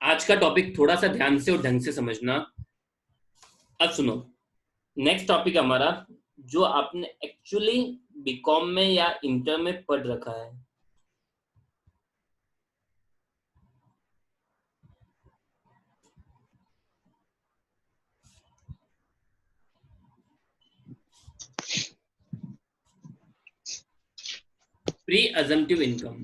आज का टॉपिक थोड़ा सा ध्यान से और ढंग से समझना। अब सुनो, नेक्स्ट टॉपिक हमारा जो आपने एक्चुअली बीकॉम में या इंटर में पढ़ रखा है। Presumptive income.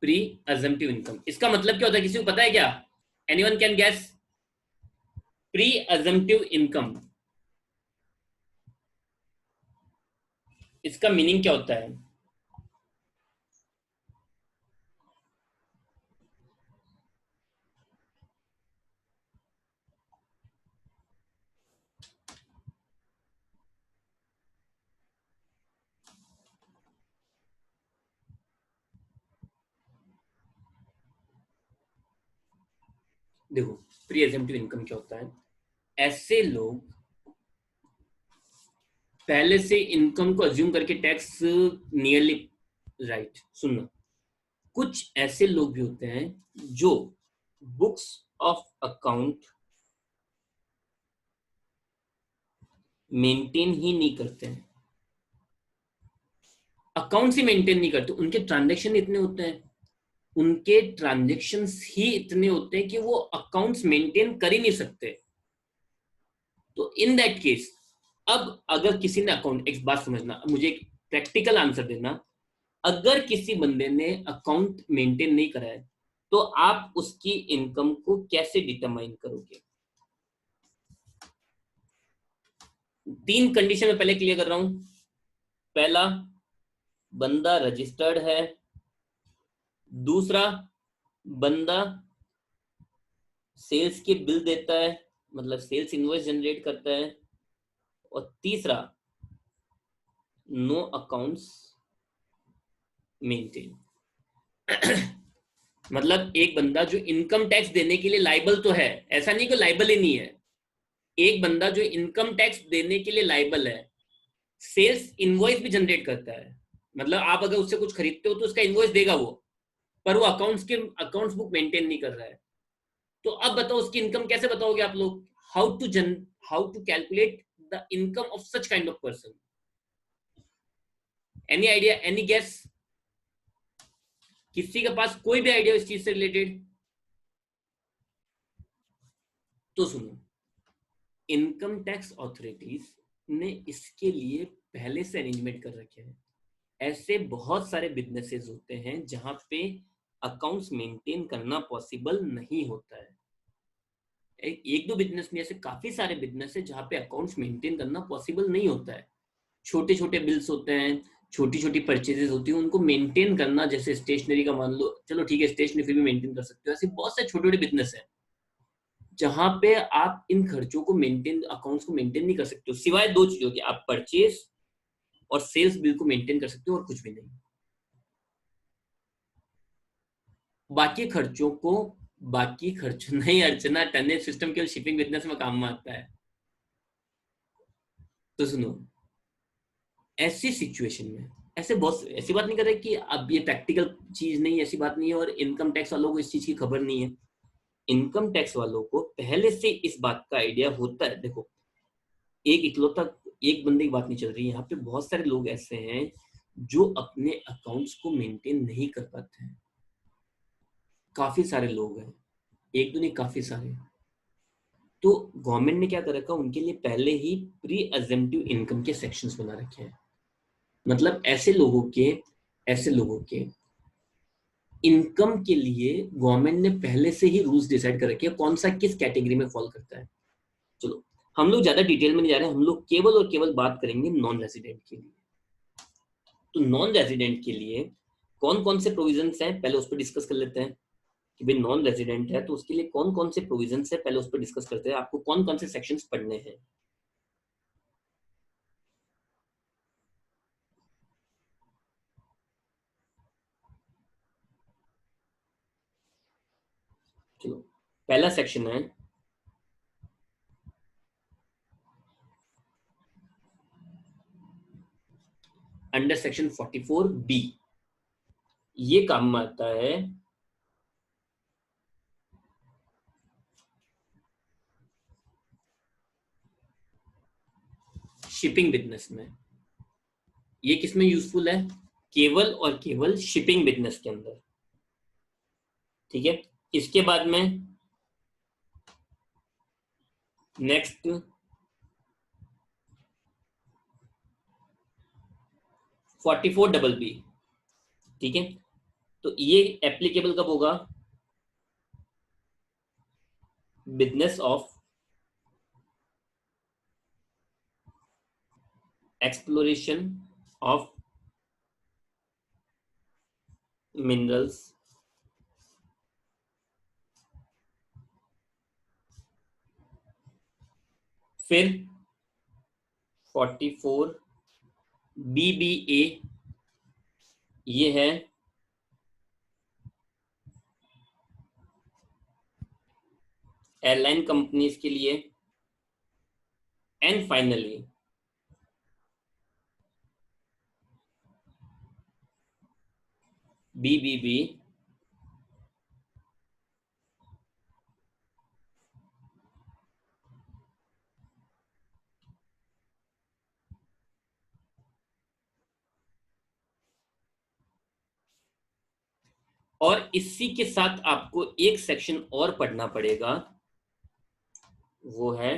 Presumptive income इसका मतलब क्या होता है, किसी को पता है क्या? Anyone can guess? Presumptive income इसका मीनिंग क्या होता है? देखो, प्री अजम्पटिव इनकम क्या होता है? ऐसे लोग पहले से इनकम को अज्यूम करके टैक्स नियरली राइट सुनना। कुछ ऐसे लोग भी होते हैं जो बुक्स ऑफ अकाउंट मेंटेन ही नहीं करते हैं। अकाउंट्स ही मेंटेन नहीं करते, उनके ट्रांजैक्शन इतने होते हैं, उनके ट्रांजैक्शंस ही इतने होते हैं कि वो अकाउंट्स मेंटेन कर ही नहीं सकते। तो इन दैट केस, अब अगर किसी ने अकाउंट, एक बात समझना, मुझे एक प्रैक्टिकल आंसर देना। अगर किसी बंदे ने अकाउंट मेंटेन नहीं करा है तो आप उसकी इनकम को कैसे डिटरमाइन करोगे? तीन कंडीशन में पहले क्लियर कर रहा हूं। पहला, बंदा रजिस्टर्ड है। दूसरा, बंदा सेल्स के बिल देता है, मतलब सेल्स इनवॉइस जनरेट करता है। और तीसरा, नो अकाउंट्स मेंटेन। मतलब एक बंदा जो इनकम टैक्स देने के लिए लाइबल तो है, ऐसा नहीं कि लाइबल ही नहीं है। एक बंदा जो इनकम टैक्स देने के लिए लाइबल है, सेल्स इनवॉइस भी जनरेट करता है। मतलब आप अगर उससे कुछ खरीदते हो तो उसका इनवॉइस देगा वो, पर वो अकाउंट्स बुक मेंटेन नहीं कर रहा है। तो अब बताओ उसकी इनकम कैसे बताओगे आप लोग? How to calculate the income of such kind of person? Any idea, any guess? किसी के पास कोई भी आइडिया इस चीज से रिलेटेड? तो सुनो, इनकम टैक्स ऑथोरिटीज ने इसके लिए पहले से अरेंजमेंट कर रखे हैं। ऐसे बहुत सारे बिजनेसेस होते हैं जहां पे अकाउंट्स मेंटेन करना पॉसिबल नहीं होता है। एक दो बिजनेस नहीं, ऐसे काफी सारे बिजनेस है जहां पे अकाउंट्स मेंटेन करना पॉसिबल नहीं होता है। छोटे छोटे बिल्स होते हैं, छोटी छोटी परचेजेस होती है, उनको मेंटेन करना, जैसे स्टेशनरी का मान लो, चलो ठीक है स्टेशनरी फिर भी मेंटेन कर सकते हो। ऐसे बहुत से छोटे छोटे बिजनेस है जहां पे आप इन खर्चों को मेंटेन, अकाउंट्स को मेंटेन नहीं कर सकते हो, सिवाय दो चीजों के, आप परचेज और सेल्स बिल को मेंटेन कर सकते हो, और कुछ भी नहीं। बाकी खर्चों को, बाकी खर्च नहीं, अर्चना, टनेज सिस्टम केवल शिपिंग बिजनेस में काम में आता है। तो सुनो, ऐसी सिचुएशन में, ऐसे बहुत, ऐसी बात नहीं कर रहे कि अब ये प्रैक्टिकल चीज नहीं, ऐसी बात नहीं है, और इनकम टैक्स वालों को इस चीज की खबर नहीं है। इनकम टैक्स वालों को पहले से इस बात का आइडिया होता है। देखो, एक इकलौता, एक बंदे की बात नहीं चल रही है यहाँ पे, बहुत सारे लोग ऐसे हैं जो अपने अकाउंट्स को मेंटेन नहीं कर पाते हैं। काफी सारे लोग हैं, एक दो नहीं, काफी सारे। तो गवर्नमेंट ने क्या कर रखा, उनके लिए पहले ही प्री अजेम्प्टिव इनकम के सेक्शंस बना रखे हैं। मतलब ऐसे लोगों के इनकम के लिए गवर्नमेंट ने पहले से ही रूल्स डिसाइड कर रखे हैं, कौन सा किस कैटेगरी में फॉल करता है। चलो, हम लोग ज्यादा डिटेल में नहीं जा रहे हैं, हम लोग केवल और केवल बात करेंगे नॉन रेजिडेंट के लिए। तो नॉन रेजिडेंट के लिए कौन कौन से प्रोविजंस हैं, पहले उस पर डिस्कस कर लेते हैं। कि भाई नॉन रेजिडेंट है तो उसके लिए कौन कौन से प्रोविजंस है, पहले उस पर डिस्कस करते हैं, आपको कौन कौन से सेक्शंस पढ़ने हैं। चलो, पहला सेक्शन है अंडर सेक्शन 44B ये काम में आता है शिपिंग बिजनेस में। ये किसमें यूजफुल है? केवल और केवल शिपिंग बिजनेस के अंदर। ठीक है, इसके बाद में नेक्स्ट 44BB। ठीक है, तो ये एप्लीकेबल कब होगा? Business of exploration of minerals फिर 44BBA ये है एयरलाइन कंपनीज के लिए। एंड फाइनली BBB और इसी के साथ आपको एक सेक्शन और पढ़ना पड़ेगा, वो है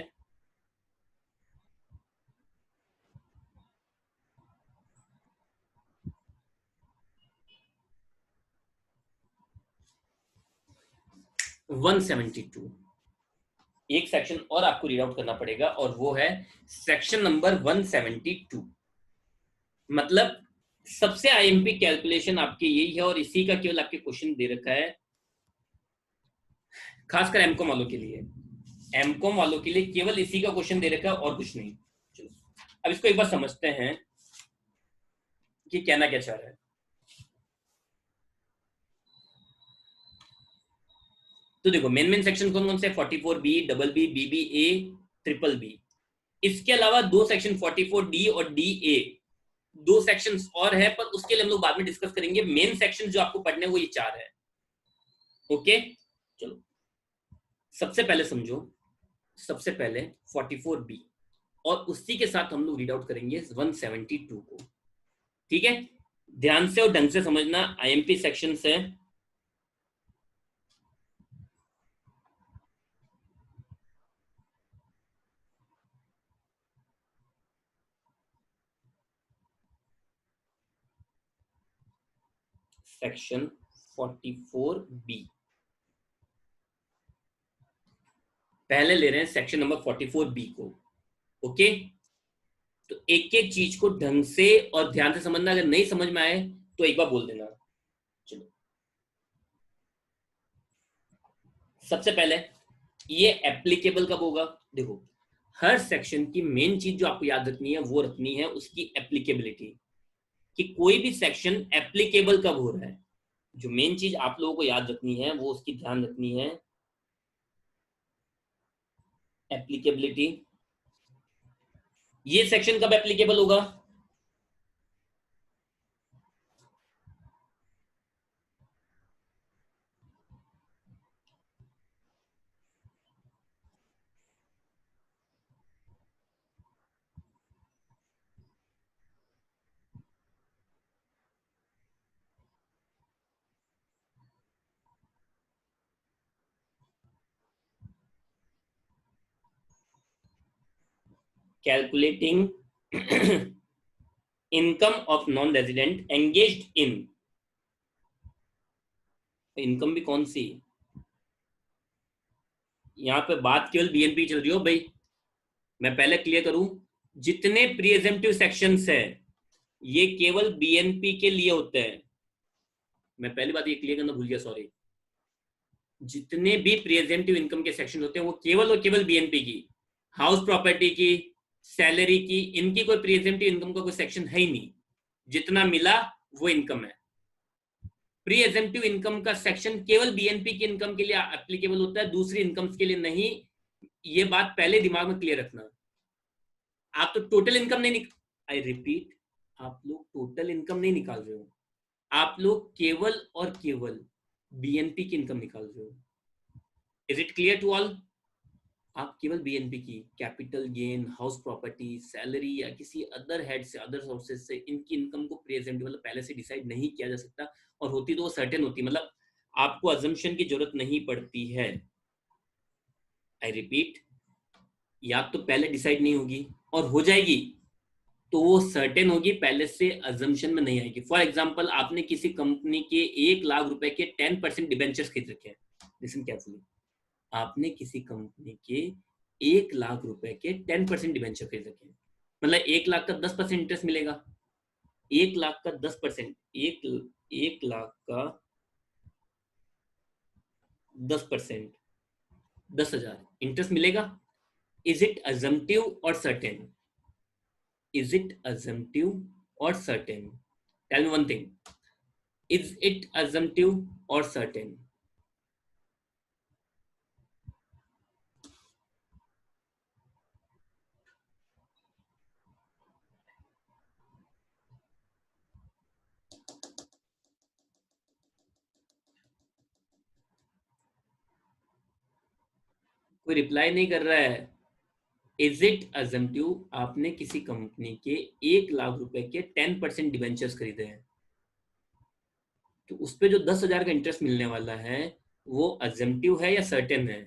वन 172। एक सेक्शन और आपको रीड आउट करना पड़ेगा और वो है सेक्शन नंबर 172। मतलब सबसे आईएमपी कैलकुलेशन आपके यही है और इसी का केवल आपके क्वेश्चन दे रखा है, खासकर एमकॉम वालों के लिए। एमकॉम वालों के लिए केवल इसी का क्वेश्चन दे रखा है और कुछ नहीं। चलो अब इसको एक बार समझते हैं कि कहना क्या चाह रहा है। तो देखो मेन सेक्शन कौन कौन से? 44B, BB, BBA, BBB। इसके अलावा दो सेक्शन 44D और DA, दो सेक्शंस और है, पर उसके लिए हम लोग बाद में डिस्कस करेंगे। मेन सेक्शन जो आपको पढ़ने वो ये 4 है। ओके, चलो सबसे पहले समझो, सबसे पहले 44B और उसी के साथ हम लोग रीड आउट करेंगे 172 को। ठीक है, ध्यान से और ढंग से समझना, आईएमपी सेक्शन है। सेक्शन 44B पहले ले रहे हैं सेक्शन नंबर 44B को। ओके, तो एक एक चीज को ढंग से और ध्यान से समझना। अगर नहीं समझ में आए तो एक बार बोल देना। चलो सबसे पहले ये एप्लीकेबल कब होगा? देखो हर सेक्शन की मेन चीज जो आपको याद रखनी है वो रखनी है उसकी एप्लीकेबिलिटी, कि कोई भी सेक्शन एप्लीकेबल कब हो रहा है। जो मेन चीज आप लोगों को याद रखनी है वो उसकी ध्यान रखनी है, एप्लीकेबिलिटी। ये सेक्शन कब एप्लीकेबल होगा? Calculating income of non resident engaged in. Income भी कौन सी? यहां पे बात केवल बीएनपी चल रही हो भाई। मैं पहले क्लियर करूं, जितने प्रीएजेम्प्टिव सेक्शंस है ये केवल बीएनपी के लिए होते हैं। मैं पहली बात ये क्लियर करना भूल गया, सॉरी। जितने भी प्रीएजेम्प्टिव इनकम के सेक्शन होते हैं वो केवल और केवल बीएनपी की, हाउस प्रॉपर्टी की, सैलरी की, इनकी कोई प्रीएजेम्प्टिव इनकम का कोई सेक्शन है ही नहीं। जितना मिला वो इनकम है। प्री एजेम्प्टिव इनकम का सेक्शन केवल बीएनपी की इनकम के लिए एप्लीकेबल होता है, दूसरी इनकम्स के लिए नहीं। ये बात पहले दिमाग में क्लियर रखना। आप तो टोटल इनकम नहीं, आई रिपीट, आप लोग टोटल इनकम नहीं निकाल रहे हो, आप लोग केवल और केवल बीएनपी की इनकम निकाल रहे हो। Is it clear to all? आप केवल बीएनपी की capital gain, house property, salary या किसी अदर हेड से, अदर सोर्सेज से इनकी इनकम को प्रेजेंट मतलब पहले से डिसाइड नहीं किया जा सकता, और होती तो वो सर्टेन होती, मतलब आपको अजम्पशन की जरूरत नहीं पड़ती है। आई रिपीट, या तो पहले डिसाइड नहीं होगी, और हो जाएगी तो वो सर्टेन होगी, पहले से अजम्पशन में नहीं आएगी। फॉर एग्जाम्पल, आपने किसी कंपनी के 1 लाख रुपए के 10% डिबेंचर्स खरीद रखे हैं। लिसन केयरफुली, आपने किसी कंपनी के 1 लाख रुपए के 10% डिबेंचर खरीद रखे हैं, मतलब 1 लाख का 10% इंटरेस्ट मिलेगा। 1 लाख का 10%, एक लाख का 10%, 10,000 इंटरेस्ट मिलेगा। इज इट अजम्पटिव और certain? Is it assumptive or certain? Tell me one thing. Is it assumptive or certain? कोई रिप्लाई नहीं कर रहा है। इज इट अजम्पटिव, आपने किसी कंपनी के 1 लाख रुपए के 10% डिवेंचर्स खरीदे हैं, तो उस पर जो 10,000 का इंटरेस्ट मिलने वाला है वो अजम्पटिव है या सर्टेन है?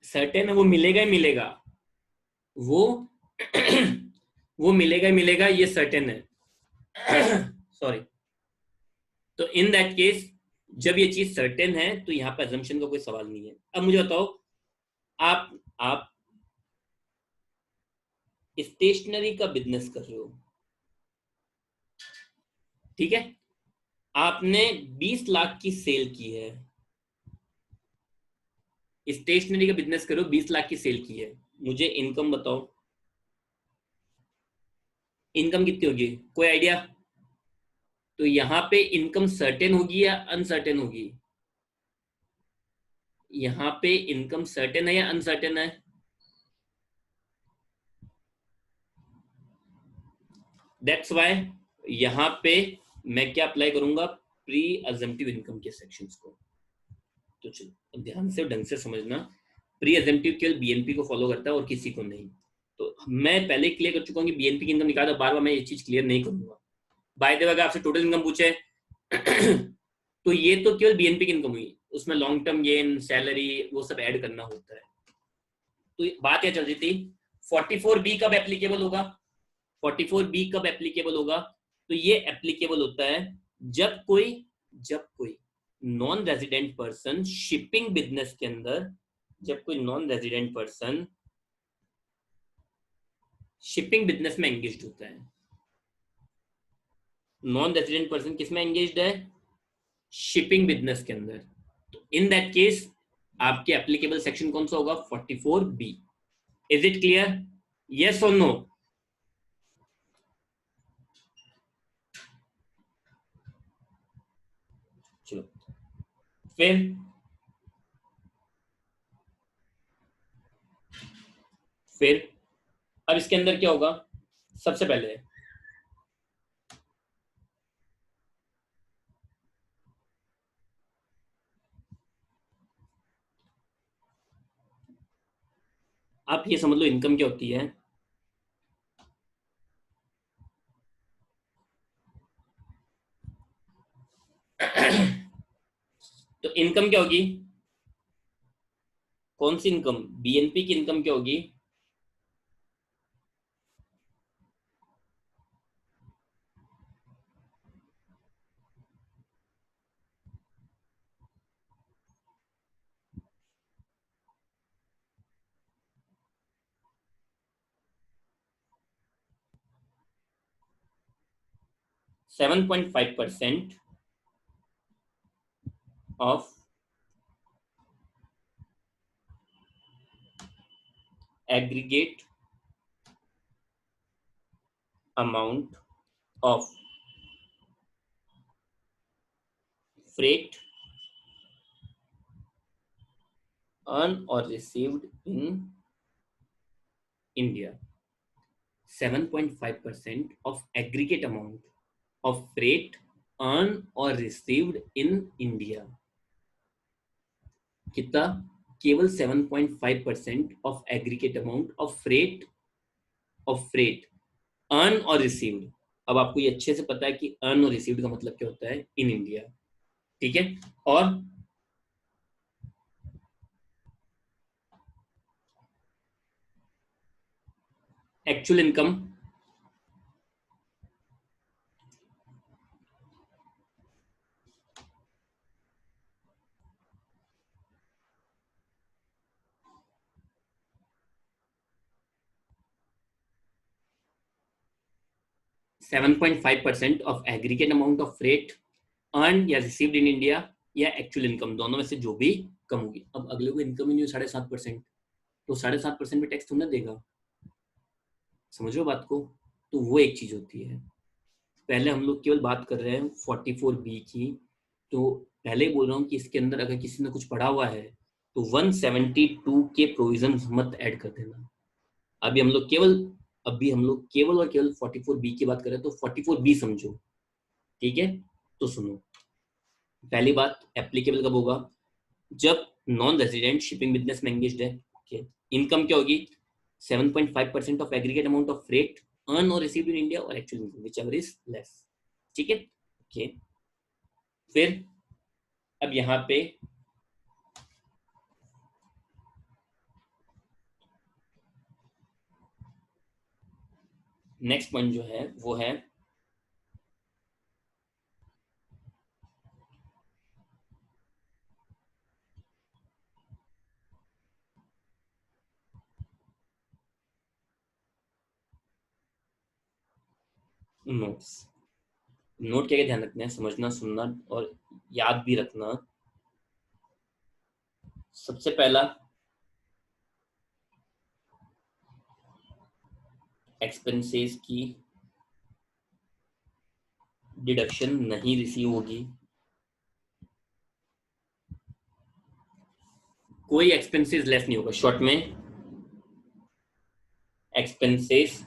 सर्टेन है, वो मिलेगा ही मिलेगा, वो वो मिलेगा ही मिलेगा, ये सर्टेन है। सॉरी। तो इन दैट केस, जब ये चीज सर्टेन है तो यहाँ पे अजम्पशन का कोई सवाल नहीं है। अब मुझे बताओ, आप स्टेशनरी का बिजनेस कर रहे हो, ठीक है, आपने 20 लाख की सेल की है, स्टेशनरी का बिजनेस करो, 20 लाख की सेल की है, मुझे इनकम बताओ, इनकम कितनी होगी, कोई आइडिया? तो यहाँ पे इनकम सर्टेन होगी या अनसर्टेन होगी? यहाँ पे इनकम सर्टेन है या अनसर्टेन है? दैट्स वाई यहाँ पे मैं क्या अप्लाई करूंगा, प्री अजम्पटिव इनकम के सेक्शंस को। तो चलो ध्यान से ढंग से समझना, प्री अजम्पटिव केवल बीएनपी को फॉलो करता है और किसी को नहीं। तो मैं पहले क्लियर कर चुका हूँ कि बीएनपी की इनकम निकाला, बार बार मैं ये चीज क्लियर नहीं करूंगा। बाय द वे, अगर आपसे टोटल इनकम पूछे तो ये तो केवल बीएनपी की इनकम हुई, उसमें लॉन्ग टर्म गेन, सैलरी, वो सब ऐड करना होता है। तो बात क्या चल रही थी, 44B कब एप्लीकेबल होगा? 44B कब एप्लीकेबल होगा? तो ये एप्लीकेबल होता है जब कोई non resident person shipping business के अंदर, जब कोई non resident person shipping business में एंगेज होता है। नॉन रेजिडेंट पर्सन किस में एंगेज है? शिपिंग बिजनेस के अंदर। तो इन दैट केस आपके एप्लीकेबल सेक्शन कौन सा होगा? 44B। Is it clear? Yes और नो? चलो फिर फिर अब इसके अंदर क्या होगा? सबसे पहले आप ये समझ लो इनकम क्या होती है। तो इनकम क्या होगी? कौन सी इनकम? बीएनपी की इनकम क्या होगी? 7.5% of aggregate amount of freight earned or received in India. 7.5% of aggregate amount of freight earned or received in India. कितना? केवल 7.5% of aggregate amount of freight earn और रिसीव्ड. अब आपको ये अच्छे से पता है कि अर्न और रिसीव्ड का मतलब क्या होता है इन इंडिया. ठीक है. और actual income 7.5% of aggregate amount of freight earn या रिसीव्ड इन इंडिया या एक्चुअल इनकम, दोनों में से जो भी कम होगी. अब अगले को इनकम ही नहीं 7.5%, तो 7.5% में टैक्स थोड़ा देगा. समझ लो बात को. तो वो एक चीज होती है. पहले हम लोग केवल बात कर रहे हैं 44B की. तो पहले बोल रहा हूँ कि इसके अंदर अगर किसी ने कुछ पढ़ा हुआ है तो 172 के प्रोविजन मत ऐड कर देना. अभी हम लोग केवल और केवल 44B की बात कर रहे हैं, तो 44B समझो. ठीक है. तो सुनो, पहली बात, एप्लीकेबल कब होगा? जब नॉन रेजिडेंट शिपिंग बिजनेस में एंगेज्ड है. ओके. इनकम क्या होगी? 7.5% of aggregate amount of freight earn और रिसीव्ड इन इंडिया और actual income whichever is less. ठीक है. ओके. फिर अब यहाँ पे नेक्स्ट पॉइंट जो है वो है नोट्स. नोट क्या क्या ध्यान रखना है, समझना, सुनना और याद भी रखना. सबसे पहला, एक्सपेंसेस की डिडक्शन नहीं रिसीव होगी. कोई एक्सपेंसेस लेस नहीं होगा. शॉर्ट में expenses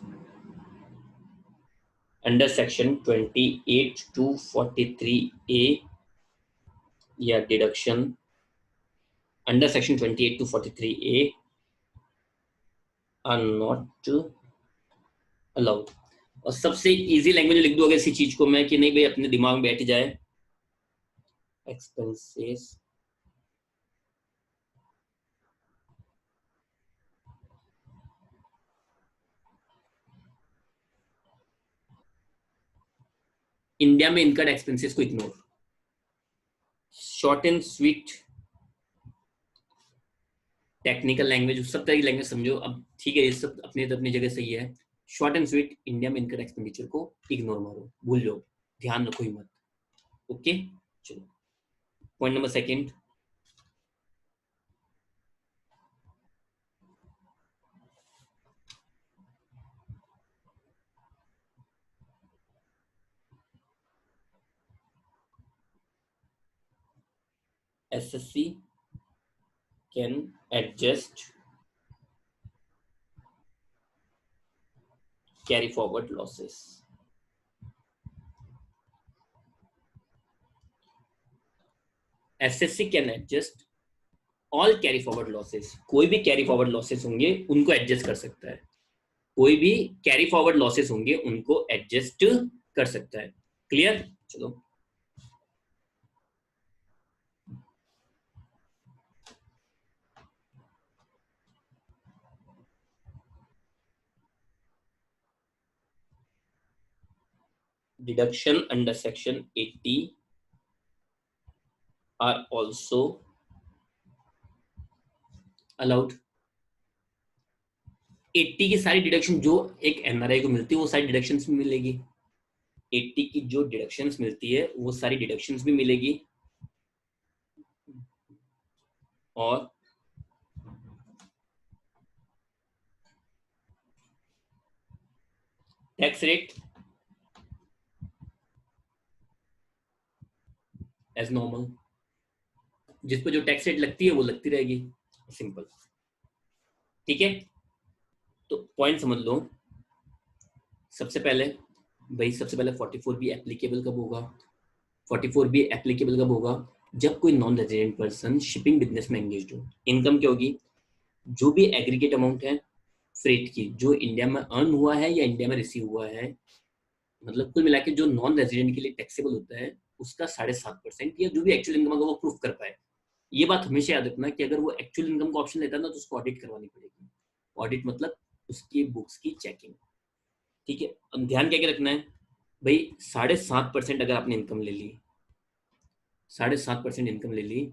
under section 28 to 43A या deduction under section 28 to 43A are not allowed. और सबसे इजी लैंग्वेज लिख दो अगर इसी चीज को मैं, कि नहीं भाई अपने दिमाग में बैठ जाए. एक्सपेंसेस इंडिया में इनकर्ड एक्सपेंसेस को ignore. Short and sweet technical language, सब तरह की लैंग्वेज समझो. अब ठीक है, ये सब अपनी अपनी जगह सही है. शॉर्ट एंड स्वीट, इंडिया में इनकम एक्सपेंडिचर को इग्नोर मारो, भूल लो, ध्यान रखो ही मत. ओके. चलो, point number second. SSC can adjust carry forward losses. SSC can adjust all carry forward losses. कोई भी कैरी फॉरवर्ड लॉसेस होंगे उनको एडजस्ट कर सकता है. कोई भी कैरी फॉरवर्ड लॉसेस होंगे उनको एडजस्ट कर सकता है. क्लियर. चलो, deduction under section 80 are also allowed. 80 की सारी डिडक्शन जो एक एनआरआई को मिलती है वो सारी डिडक्शंस भी मिलेगी. 80 की जो डिडक्शंस मिलती है वो सारी डिडक्शंस भी मिलेगी. और टैक्स रेट एज नॉर्मल. जिस पर जो टैक्स रेट लगती है वो लगती रहेगी. सिंपल, ठीक है। तो पॉइंट समझ लो। सबसे पहले भाई, सबसे पहले 44 बी एप्लीकेबल कब होगा? 44 बी एप्लीकेबल कब होगा? जब कोई non resident person shipping business में एंगेज हो। इनकम क्या होगी? जो भी एग्रीगेट अमाउंट है फ्रेट की, जो इंडिया में अर्न हुआ है या इंडिया में रिसीव हुआ है, मतलब कुल मिला के जो नॉन रेजिडेंट के लिए टैक्सेबल होता है, उसका 7.5% या जो भी एक्चुअल इनकम होगा वो प्रूफ कर पाए। ये बात हमेशा याद रखना कि अगर वो एक्चुअल इनकम का ऑप्शन लेता है ना, तो उसको ऑडिट करवानी पड़ेगी। ऑडिट मतलब उसकी बुक्स की चेकिंग, ठीक है। अब ध्यान क्या क्या रखना है भाई, 7.5% अगर आपने इनकम ले ली, 7.5% इनकम ले ली,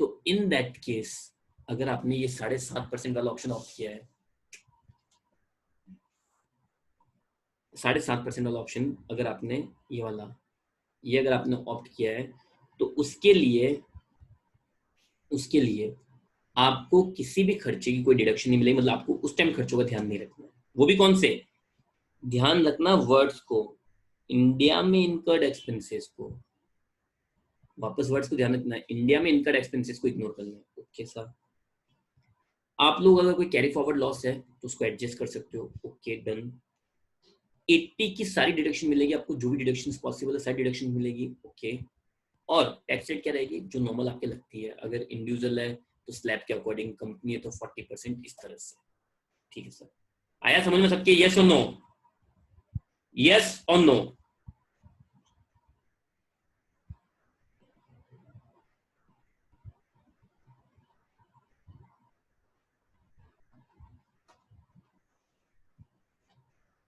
तो इन दैट केस अगर आपने ये 7.5% वाला ऑप्शन ऑप्ट किया है, 7.5% वाला ऑप्शन अगर आपने ये वाला, ये अगर आपने ऑप्ट किया है, तो उसके लिए आपको किसी भी खर्चे की कोई डिडक्शन नहीं मिलेगी। मतलब आपको उस टाइम खर्चों का ध्यान नहीं रखना है। वो भी कौन से? ध्यान रखना वर्ड्स को, इंडिया में इनकर्ड एक्सपेंसेस को, वापस वर्ड्स को ध्यान रखना है, इंडिया में इनकर्ड एक्सपेंसेस को इग्नोर करना है। Okay sir. आप लोग अगर कोई कैरी फॉरवर्ड लॉस है तो उसको एडजस्ट कर सकते हो। Okay done. 80 की सारी डिडक्शन मिलेगी आपको, जो भी डिडक्शन पॉसिबल है सारी डिडक्शन मिलेगी। ओके। और टैक्स रेट क्या रहेगी? जो नॉर्मल आपके लगती है। अगर इंडिविजुअल है तो स्लैब के अकॉर्डिंग, कंपनी है तो 40%, इस तरह से। ठीक है सर, आया समझ में सबके? यस और नो? यस और नो?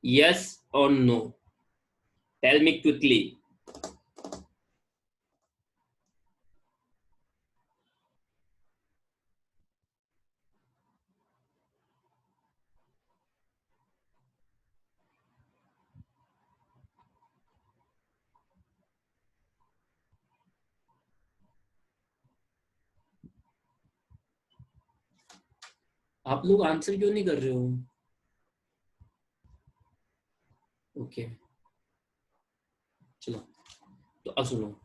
यस और नो? Tell me quickly. आप लोग आंसर क्यों नहीं कर रहे हो? ओके चलो, तो अब सुनो।